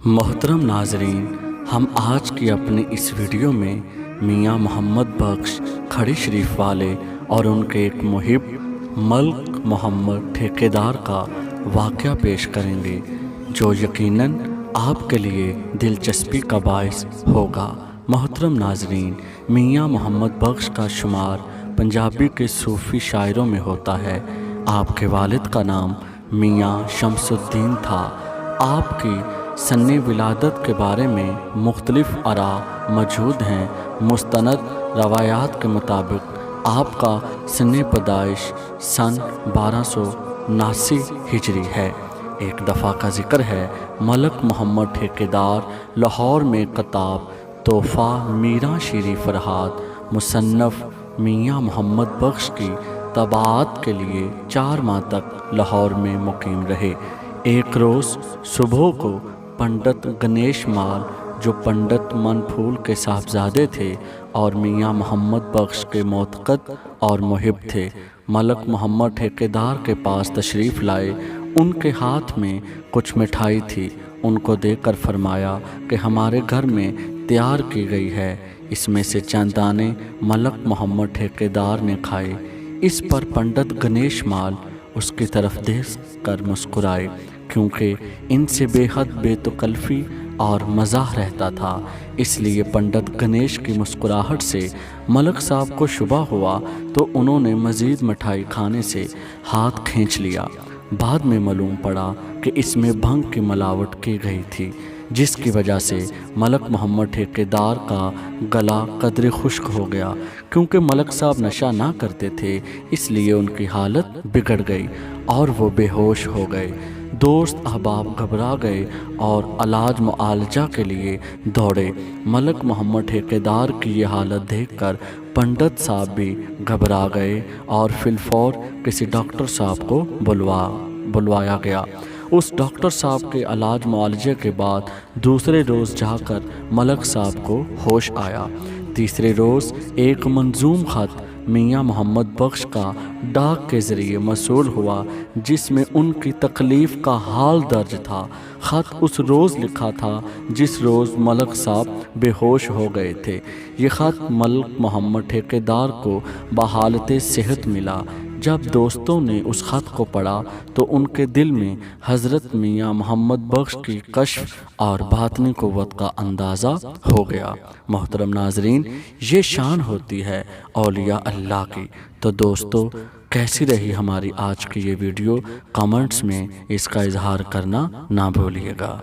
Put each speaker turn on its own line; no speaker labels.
محترم ناظرین، ہم آج کی اپنی اس ویڈیو میں میاں محمد بخش کھڑی شریف والے اور ان کے ایک محب ملک محمد ٹھیکیدار کا واقعہ پیش کریں گے، جو یقیناً آپ کے لیے دلچسپی کا باعث ہوگا۔ محترم ناظرین، میاں محمد بخش کا شمار پنجابی کے صوفی شاعروں میں ہوتا ہے۔ آپ کے والد کا نام میاں شمس الدین تھا۔ آپ کی سن ولادت کے بارے میں مختلف آراء موجود ہیں۔ مستند روایات کے مطابق آپ کا سن پیدائش سن 1279 ہجری ہے۔ ایک دفعہ کا ذکر ہے، ملک محمد ٹھیکیدار لاہور میں کتاب تحفہ میراں شیریں فرہاد مصنف میاں محمد بخش کی طباعت کے لیے 4 ماہ تک لاہور میں مقیم رہے۔ ایک روز صبح کو پنڈت گنیش مال، جو پنڈت من پھول کے صاحبزادے تھے اور میاں محمد بخش کے معتقد اور محب تھے، ملک محمد ٹھیکیدار کے پاس تشریف لائے۔ ان کے ہاتھ میں کچھ مٹھائی تھی۔ ان کو دیکھ کر فرمایا کہ ہمارے گھر میں تیار کی گئی ہے، اس میں سے چند دانے ملک محمد ٹھیکیدار نے کھائے۔ اس پر پنڈت گنیش مال اس کی طرف دیکھ کر مسکرائے، کیونکہ ان سے بے حد بے تکلفی اور مزاح رہتا تھا۔ اس لیے پنڈت گنیش کی مسکراہٹ سے ملک صاحب کو شبہ ہوا، تو انہوں نے مزید مٹھائی کھانے سے ہاتھ کھینچ لیا۔ بعد میں معلوم پڑا کہ اس میں بھنگ کی ملاوٹ کی گئی تھی، جس کی وجہ سے ملک محمد ٹھیکیدار کا گلا قدرے خشک ہو گیا۔ کیونکہ ملک صاحب نشہ نہ کرتے تھے، اس لیے ان کی حالت بگڑ گئی اور وہ بے ہوش ہو گئے۔ دوست احباب گھبرا گئے اور علاج معالجہ کے لیے دوڑے۔ ملک محمد ٹھیکیدار کی یہ حالت دیکھ کر پنڈت صاحب بھی گھبرا گئے اور فی الفور کسی ڈاکٹر صاحب کو بلوایا گیا۔ اس ڈاکٹر صاحب کے علاج معالجے کے بعد دوسرے روز جا کر ملک صاحب کو ہوش آیا۔ تیسرے روز ایک منظوم خط میاں محمد بخش کا ڈاک کے ذریعے موصول ہوا، جس میں ان کی تکلیف کا حال درج تھا۔ خط اس روز لکھا تھا جس روز ملک صاحب بے ہوش ہو گئے تھے۔ یہ خط ملک محمد ٹھیکیدار کو بحالت صحت ملا۔ جب دوستوں نے اس خط کو پڑھا تو ان کے دل میں حضرت میاں محمد بخش کی کشف اور باطنی قوت کا اندازہ ہو گیا۔ محترم ناظرین، یہ شان ہوتی ہے اولیاء اللہ کی۔ تو دوستو، کیسی رہی ہماری آج کی یہ ویڈیو؟ کمنٹس میں اس کا اظہار کرنا نہ بھولیے گا۔